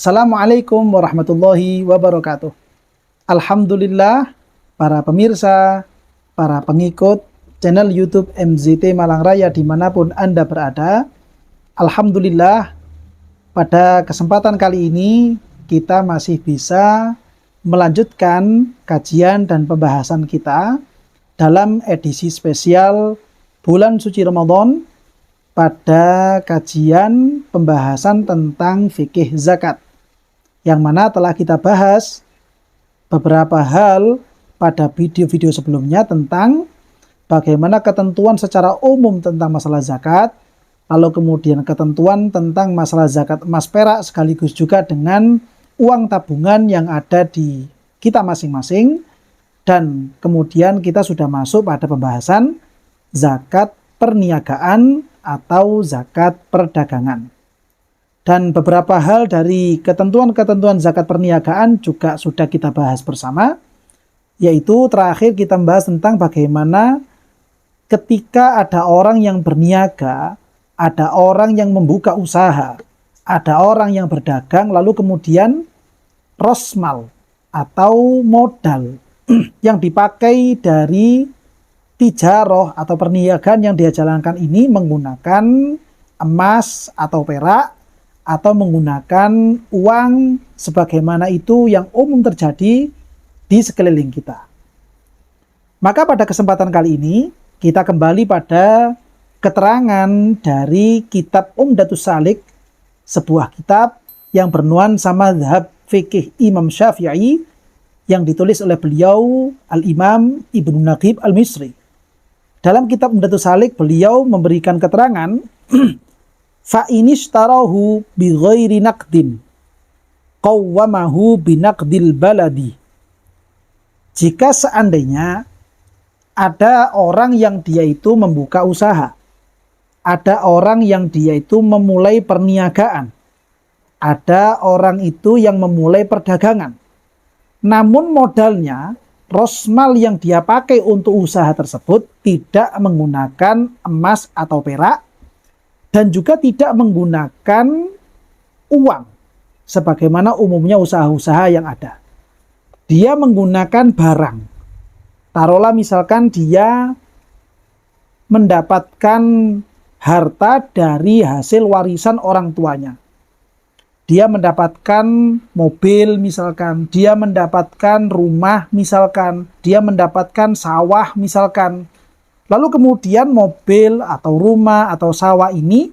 Assalamualaikum warahmatullahi wabarakatuh. Alhamdulillah, para pemirsa, para pengikut channel YouTube MZT Malang Raya dimanapun Anda berada. Alhamdulillah, pada kesempatan kali ini kita masih bisa melanjutkan kajian dan pembahasan kita dalam edisi spesial bulan suci Ramadan pada kajian pembahasan tentang fikih zakat, yang mana telah kita bahas beberapa hal pada video-video sebelumnya tentang bagaimana ketentuan secara umum tentang masalah zakat, lalu kemudian ketentuan tentang masalah zakat emas perak sekaligus juga dengan uang tabungan yang ada di kita masing-masing, dan kemudian kita sudah masuk pada pembahasan zakat perniagaan atau zakat perdagangan. Dan beberapa hal dari ketentuan-ketentuan zakat perniagaan juga sudah kita bahas bersama, yaitu terakhir kita membahas tentang bagaimana ketika ada orang yang berniaga, ada orang yang membuka usaha, ada orang yang berdagang, lalu kemudian rosmal atau modal yang dipakai dari tijaroh atau perniagaan yang dia jalankan ini menggunakan emas atau perak atau menggunakan uang sebagaimana itu yang umum terjadi di sekeliling kita. Maka pada kesempatan kali ini kita kembali pada keterangan dari kitab Umdatus Salik, sebuah kitab yang bernuansa mazhab fikih Imam Syafi'i yang ditulis oleh beliau Al-Imam Ibnu Naqib Al-Misri. Dalam kitab Umdatus Salik beliau memberikan keterangan fa inishtarahu bi ghairi naqdin qawwamahu bi naqdil baladi. Jika seandainya ada orang yang dia itu membuka usaha, ada orang yang dia itu memulai perniagaan, ada orang itu yang memulai perdagangan, namun modalnya rosmal yang dia pakai untuk usaha tersebut tidak menggunakan emas atau perak dan juga tidak menggunakan uang sebagaimana umumnya usaha-usaha yang ada. Dia menggunakan barang. Taruhlah misalkan dia mendapatkan harta dari hasil warisan orang tuanya. Dia mendapatkan mobil misalkan, dia mendapatkan rumah misalkan, dia mendapatkan sawah misalkan. Lalu kemudian mobil atau rumah atau sawah ini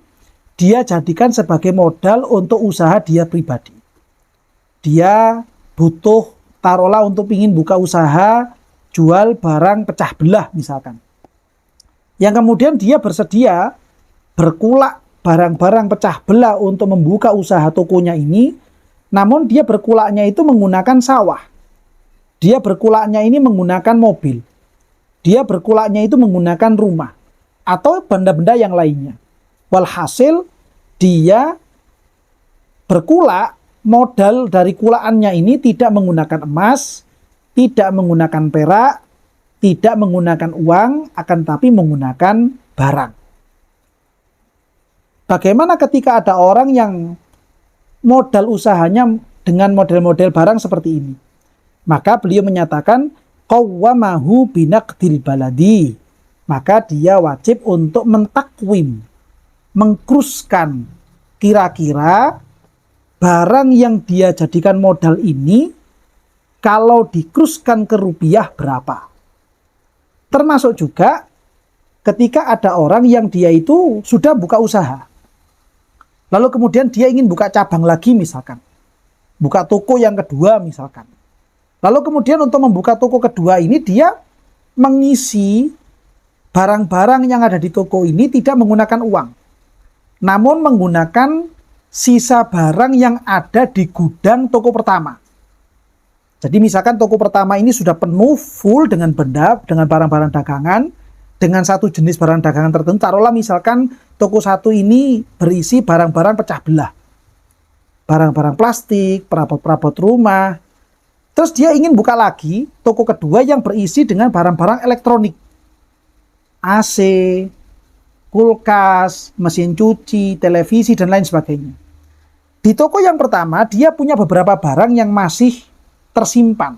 dia jadikan sebagai modal untuk usaha dia pribadi. Dia butuh, taruhlah untuk ingin buka usaha jual barang pecah belah misalkan. Yang kemudian dia bersedia berkulak barang-barang pecah belah untuk membuka usaha tokonya ini, namun dia berkulaknya itu menggunakan sawah. Dia berkulaknya ini menggunakan mobil. Dia berkulaknya itu menggunakan rumah atau benda-benda yang lainnya. Walhasil dia berkulak, modal dari kulakannya ini tidak menggunakan emas, tidak menggunakan perak, tidak menggunakan uang, akan tapi menggunakan barang. Bagaimana ketika ada orang yang modal usahanya dengan model-model barang seperti ini? Maka beliau menyatakan qawwamahu binaqdil baladi. Maka dia wajib untuk mentakwim, mengkruskan kira-kira barang yang dia jadikan modal ini kalau dikruskan ke rupiah berapa. Termasuk juga ketika ada orang yang dia itu sudah buka usaha. Lalu kemudian dia ingin buka cabang lagi misalkan. Buka toko yang kedua misalkan. Lalu kemudian untuk membuka toko kedua ini dia mengisi barang-barang yang ada di toko ini tidak menggunakan uang. Namun menggunakan sisa barang yang ada di gudang toko pertama. Jadi misalkan toko pertama ini sudah penuh full dengan benda, dengan barang-barang dagangan, dengan satu jenis barang dagangan tertentu. Taruhlah misalkan toko satu ini berisi barang-barang pecah belah, barang-barang plastik, perabot-perabot rumah. Terus dia ingin buka lagi toko kedua yang berisi dengan barang-barang elektronik, AC, kulkas, mesin cuci, televisi, dan lain sebagainya. Di toko yang pertama, dia punya beberapa barang yang masih tersimpan.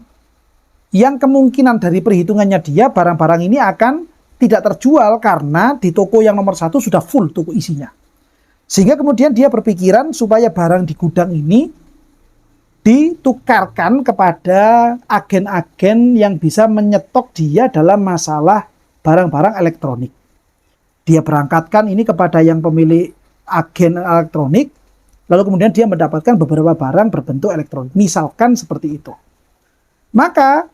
Yang kemungkinan dari perhitungannya dia, barang-barang ini akan tidak terjual karena di toko yang nomor 1 sudah full toko isinya. Sehingga kemudian dia berpikiran supaya barang di gudang ini ditukarkan kepada agen-agen yang bisa menyetok dia dalam masalah barang-barang elektronik. Dia berangkatkan ini kepada yang pemilik agen elektronik, lalu kemudian dia mendapatkan beberapa barang berbentuk elektronik. Misalkan seperti itu. Maka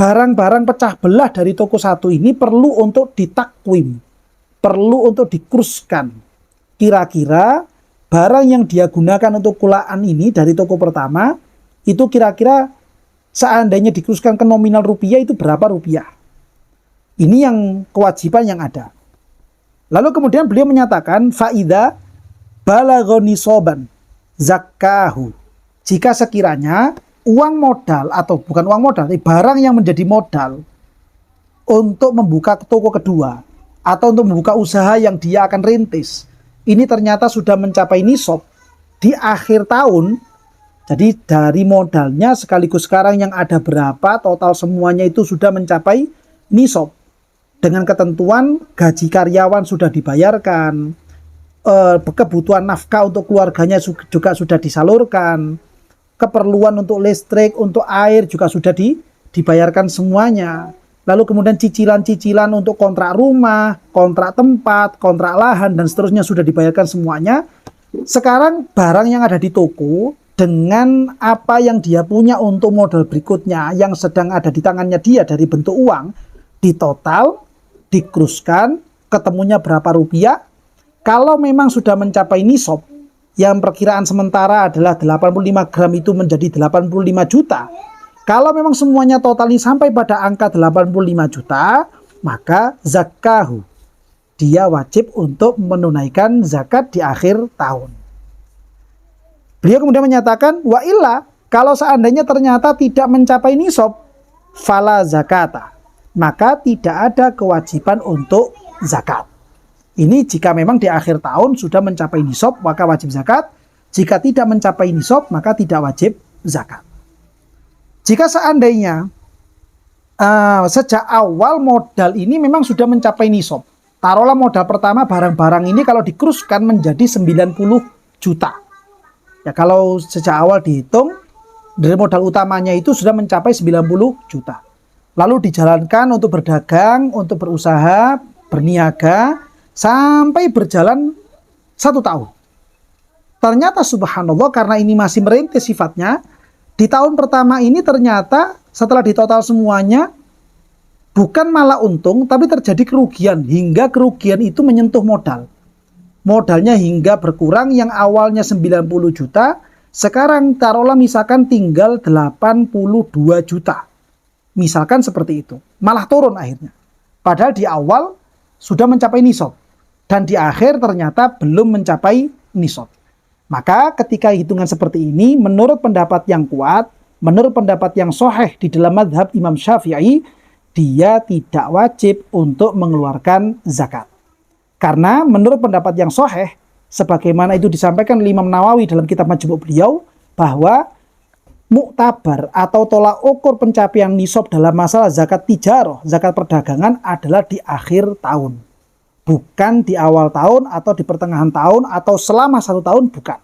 barang-barang pecah belah dari toko 1 ini perlu untuk ditakwim, perlu untuk dikruskan. Kira-kira barang yang dia gunakan untuk kulaan ini dari toko pertama, itu kira-kira seandainya dikruskan ke nominal rupiah itu berapa rupiah. Ini yang kewajiban yang ada. Lalu kemudian beliau menyatakan, faida balagoni soban zakahu. Jika sekiranya uang modal, atau bukan uang modal, tapi barang yang menjadi modal untuk membuka toko kedua, atau untuk membuka usaha yang dia akan rintis, ini ternyata sudah mencapai nisab di akhir tahun. Jadi dari modalnya sekaligus sekarang yang ada berapa, total semuanya itu sudah mencapai nisab. Dengan ketentuan gaji karyawan sudah dibayarkan, kebutuhan nafkah untuk keluarganya juga sudah disalurkan, keperluan untuk listrik, untuk air juga sudah dibayarkan semuanya. Lalu kemudian cicilan-cicilan untuk kontrak rumah, kontrak tempat, kontrak lahan, dan seterusnya sudah dibayarkan semuanya. Sekarang barang yang ada di toko dengan apa yang dia punya untuk modal berikutnya yang sedang ada di tangannya dia dari bentuk uang, ditotal, dikruskan, ketemunya berapa rupiah. Kalau memang sudah mencapai nisab, yang perkiraan sementara adalah 85 gram itu menjadi 85 juta. Kalau memang semuanya total ini sampai pada angka 85 juta, maka zakahu. Dia wajib untuk menunaikan zakat di akhir tahun. Beliau kemudian menyatakan, wa illa, kalau seandainya ternyata tidak mencapai nisab, fala zakata. Maka tidak ada kewajiban untuk zakat. Ini jika memang di akhir tahun sudah mencapai nisab, maka wajib zakat. Jika tidak mencapai nisab, maka tidak wajib zakat. Jika seandainya sejak awal modal ini memang sudah mencapai nisab, taruhlah modal pertama barang-barang ini kalau dikruskan menjadi 90 juta. Ya, kalau sejak awal dihitung, dari modal utamanya itu sudah mencapai 90 juta. Lalu dijalankan untuk berdagang, untuk berusaha, berniaga, sampai berjalan 1 tahun. Ternyata subhanallah, karena ini masih merintis sifatnya, di tahun pertama ini ternyata setelah ditotal semuanya, bukan malah untung, tapi terjadi kerugian, hingga kerugian itu menyentuh modal. Modalnya hingga berkurang, yang awalnya 90 juta, sekarang taruhlah misalkan tinggal 82 juta. Misalkan seperti itu, malah turun akhirnya. Padahal di awal sudah mencapai nisab, dan di akhir ternyata belum mencapai nisab. Maka ketika hitungan seperti ini, menurut pendapat yang kuat, menurut pendapat yang sahih di dalam mazhab Imam Syafi'i, dia tidak wajib untuk mengeluarkan zakat. Karena menurut pendapat yang sahih, sebagaimana itu disampaikan oleh Imam Nawawi dalam kitab Majmu' beliau, bahwa muktabar atau tolak ukur pencapaian nisab dalam masalah zakat tijarah, zakat perdagangan adalah di akhir tahun. Bukan di awal tahun atau di pertengahan tahun atau selama 1 tahun, bukan.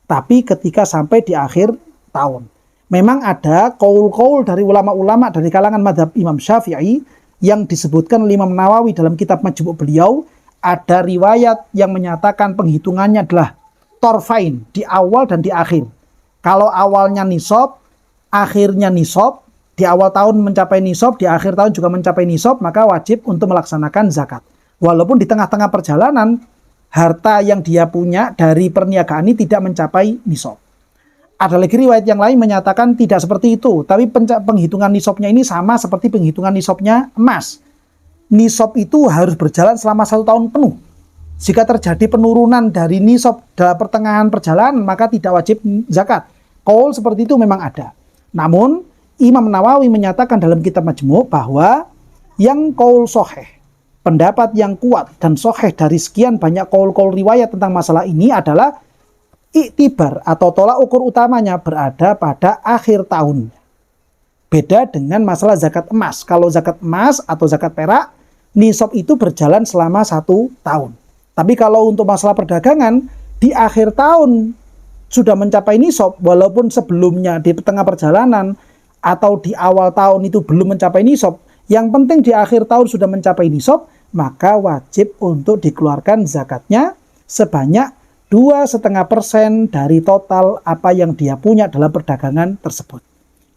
Tapi ketika sampai di akhir tahun. Memang ada qaul-qaul dari ulama-ulama dari kalangan mazhab Imam Syafi'i yang disebutkan oleh Imam Nawawi dalam kitab Majmu' beliau. Ada riwayat yang menyatakan penghitungannya adalah torfain, di awal dan di akhir. Kalau awalnya nisab, akhirnya nisab, di awal tahun mencapai nisab, di akhir tahun juga mencapai nisab, maka wajib untuk melaksanakan zakat. Walaupun di tengah-tengah perjalanan, harta yang dia punya dari perniagaan ini tidak mencapai nisab. Ada lagi riwayat yang lain menyatakan tidak seperti itu, tapi penghitungan nisabnya ini sama seperti penghitungan nisabnya emas. Nisab itu harus berjalan selama 1 tahun penuh. Jika terjadi penurunan dari nisab dalam pertengahan perjalanan, maka tidak wajib zakat. Qaul seperti itu memang ada. Namun, Imam Nawawi menyatakan dalam kitab Majmu' bahwa yang qaul sahih, pendapat yang kuat dan sahih dari sekian banyak qaul-qaul riwayat tentang masalah ini adalah iktibar atau tolak ukur utamanya berada pada akhir tahun. Beda dengan masalah zakat emas. Kalau zakat emas atau zakat perak, nisab itu berjalan selama 1 tahun. Tapi kalau untuk masalah perdagangan, di akhir tahun sudah mencapai nisab, walaupun sebelumnya di tengah perjalanan atau di awal tahun itu belum mencapai nisab, yang penting di akhir tahun sudah mencapai nisab, maka wajib untuk dikeluarkan zakatnya sebanyak 2,5% dari total apa yang dia punya dalam perdagangan tersebut.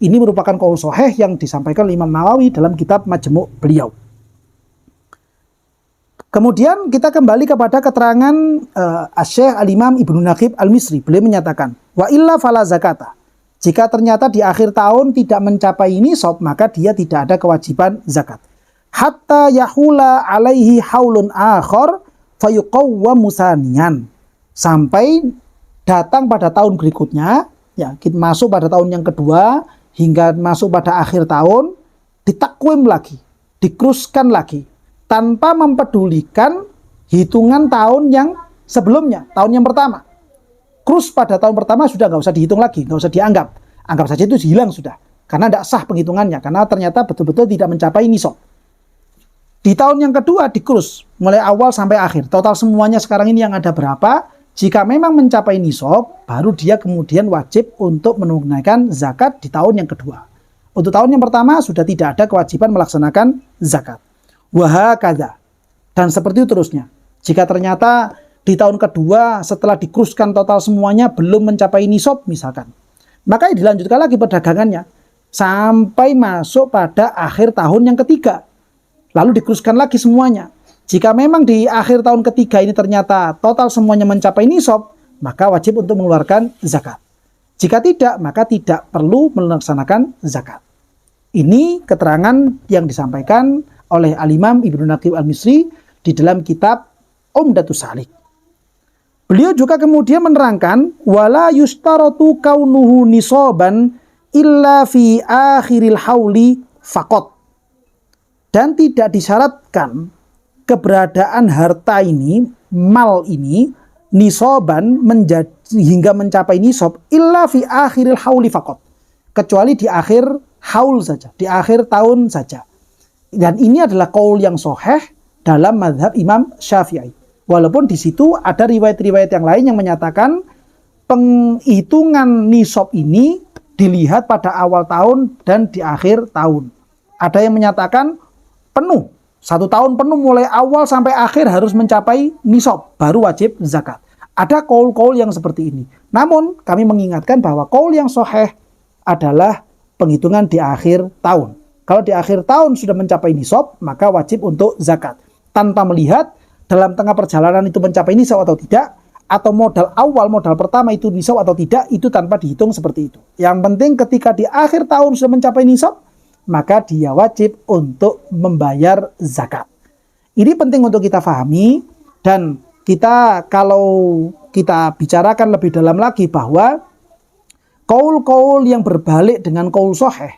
Ini merupakan qaul shahih yang disampaikan oleh Imam Nawawi dalam kitab Majmu' beliau. Kemudian kita kembali kepada keterangan Asy-Syaikh Al-Imam Ibnu Naqib Al-Misri. Beliau menyatakan, wa illa fala zakata. Jika ternyata di akhir tahun tidak mencapai nisab, maka dia tidak ada kewajiban zakat. Hatta yahula alaihi haulun akhar fayuqawwamu saniyan. Sampai datang pada tahun berikutnya, ya, kita masuk pada tahun yang kedua hingga masuk pada akhir tahun, ditakwim lagi, dikruskan lagi, tanpa mempedulikan hitungan tahun yang sebelumnya, tahun yang pertama. Krus pada tahun pertama sudah nggak usah dihitung lagi, nggak usah dianggap, anggap saja itu hilang sudah, karena tidak sah penghitungannya, karena ternyata betul-betul tidak mencapai nisab. Di tahun yang kedua dikrus, mulai awal sampai akhir, total semuanya sekarang ini yang ada berapa. Jika memang mencapai nisab, baru dia kemudian wajib untuk menunaikan zakat di tahun yang kedua. Untuk tahun yang pertama sudah tidak ada kewajiban melaksanakan zakat. Wahakadha. Dan seperti itu terusnya. Jika ternyata di tahun kedua setelah dikruskan total semuanya belum mencapai nisab misalkan, maka dilanjutkan lagi perdagangannya sampai masuk pada akhir tahun yang ketiga. Lalu dikruskan lagi semuanya. Jika memang di akhir tahun ketiga ini ternyata total semuanya mencapai nisab, maka wajib untuk mengeluarkan zakat. Jika tidak, maka tidak perlu melaksanakan zakat. Ini keterangan yang disampaikan oleh Al-Imam Ibnu Naqib Al-Misri di dalam kitab Umdatus Salik. Beliau juga kemudian menerangkan, wala yustaratu kaunuhu nisaban illa fi akhiril hauli faqat. Dan tidak disyaratkan keberadaan harta ini, mal ini, nisaban hingga mencapai nisab illa fi akhiril hauli faqat. Kecuali di akhir haul saja, di akhir tahun saja. Dan ini adalah qaul yang sahih dalam mazhab Imam Syafi'i. Walaupun di situ ada riwayat-riwayat yang lain yang menyatakan penghitungan nisab ini dilihat pada awal tahun dan di akhir tahun. Ada yang menyatakan penuh, 1 tahun penuh mulai awal sampai akhir harus mencapai nisab, baru wajib zakat. Ada qaul-qaul yang seperti ini. Namun kami mengingatkan bahwa qaul yang sahih adalah penghitungan di akhir tahun. Kalau di akhir tahun sudah mencapai nisab, maka wajib untuk zakat. Tanpa melihat dalam tengah perjalanan itu mencapai nisab atau tidak, atau modal awal, modal pertama itu nisab atau tidak, itu tanpa dihitung seperti itu. Yang penting ketika di akhir tahun sudah mencapai nisab, maka dia wajib untuk membayar zakat. Ini penting untuk kita pahami, dan kita kalau kita bicarakan lebih dalam lagi bahwa qaul-qaul yang berbalik dengan qaul sahih,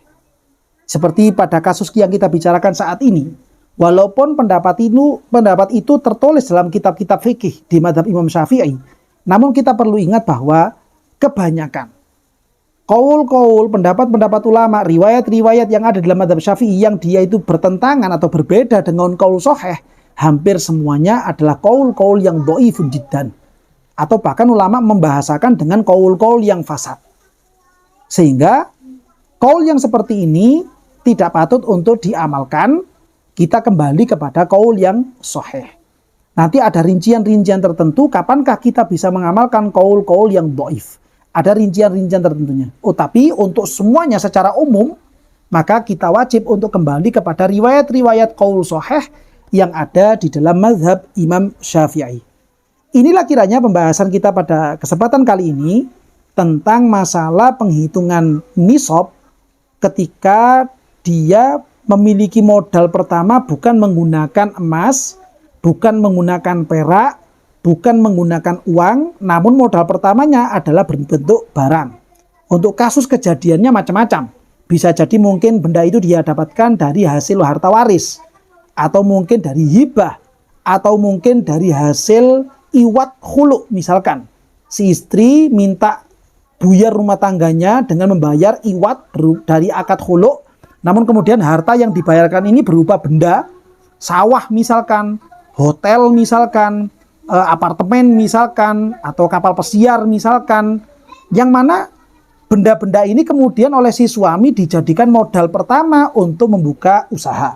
seperti pada kasus yang kita bicarakan saat ini, walaupun pendapat itu tertulis dalam kitab-kitab fikih di mazhab Imam Syafi'i, namun kita perlu ingat bahwa kebanyakan qaul-qaul, pendapat-pendapat ulama, riwayat-riwayat yang ada dalam mazhab Syafi'i yang dia itu bertentangan atau berbeda dengan qaul sahih, hampir semuanya adalah qaul-qaul yang dhaifun jiddan, atau bahkan ulama membahasakan dengan qaul-qaul yang fasad. Sehingga qaul yang seperti ini tidak patut untuk diamalkan. Kita kembali kepada qaul yang sahih. Nanti ada rincian-rincian tertentu kapankah kita bisa mengamalkan qaul-qaul yang dhaif. Ada rincian-rincian tertentunya. Tapi untuk semuanya secara umum, maka kita wajib untuk kembali kepada riwayat-riwayat qaul sahih yang ada di dalam mazhab Imam Syafi'i. Inilah kiranya pembahasan kita pada kesempatan kali ini tentang masalah penghitungan nisab ketika dia memiliki modal pertama bukan menggunakan emas, bukan menggunakan perak, bukan menggunakan uang, namun modal pertamanya adalah berbentuk barang. Untuk kasus kejadiannya macam-macam. Bisa jadi mungkin benda itu dia dapatkan dari hasil harta waris, atau mungkin dari hibah, atau mungkin dari hasil iwat khulu misalkan. si istri minta buyar rumah tangganya dengan membayar iwat dari akad khulu', namun kemudian harta yang dibayarkan ini berupa benda, sawah misalkan, hotel misalkan, apartemen misalkan, atau kapal pesiar misalkan, yang mana benda-benda ini kemudian oleh si suami dijadikan modal pertama untuk membuka usaha.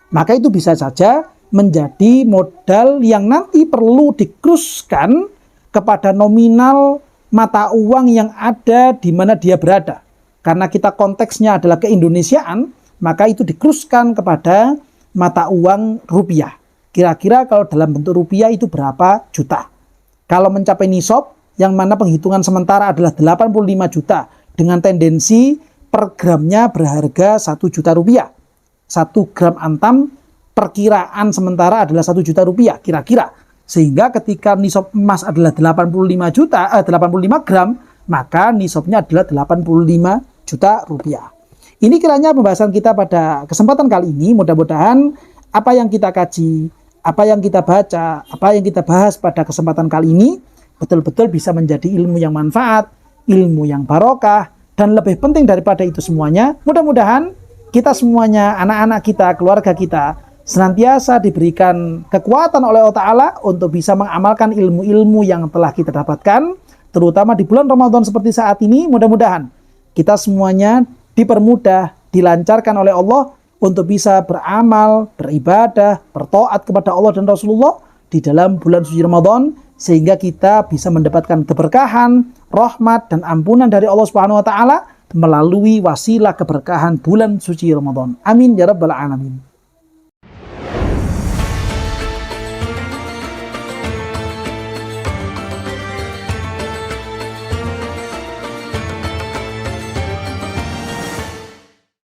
Maka itu bisa saja menjadi modal yang nanti perlu dikruskan kepada nominal mata uang yang ada di mana dia berada. Karena kita konteksnya adalah keindonesiaan, maka itu dikruskan kepada mata uang rupiah. Kira-kira kalau dalam bentuk rupiah itu berapa juta. Kalau mencapai nisab, yang mana penghitungan sementara adalah 85 juta, dengan tendensi per gramnya berharga 1 juta rupiah. 1 gram antam perkiraan sementara adalah 1 juta rupiah kira-kira. Sehingga ketika nisab emas adalah 85 gram, maka nisabnya adalah 85 juta rupiah. Ini kiranya pembahasan kita pada kesempatan kali ini. Mudah-mudahan apa yang kita kaji, apa yang kita baca, apa yang kita bahas pada kesempatan kali ini betul-betul bisa menjadi ilmu yang manfaat, ilmu yang barokah, dan lebih penting daripada itu semuanya, mudah-mudahan kita semuanya, anak-anak kita, keluarga kita, senantiasa diberikan kekuatan oleh Allah Ta'ala untuk bisa mengamalkan ilmu-ilmu yang telah kita dapatkan, terutama di bulan Ramadan seperti saat ini. Mudah-mudahan kita semuanya dipermudah, dilancarkan oleh Allah untuk bisa beramal, beribadah, bertaat kepada Allah dan Rasulullah di dalam bulan suci Ramadan, sehingga kita bisa mendapatkan keberkahan, rahmat, dan ampunan dari Allah Subhanahu wa Ta'ala melalui wasilah keberkahan bulan suci Ramadan. Amin ya rabbal alamin.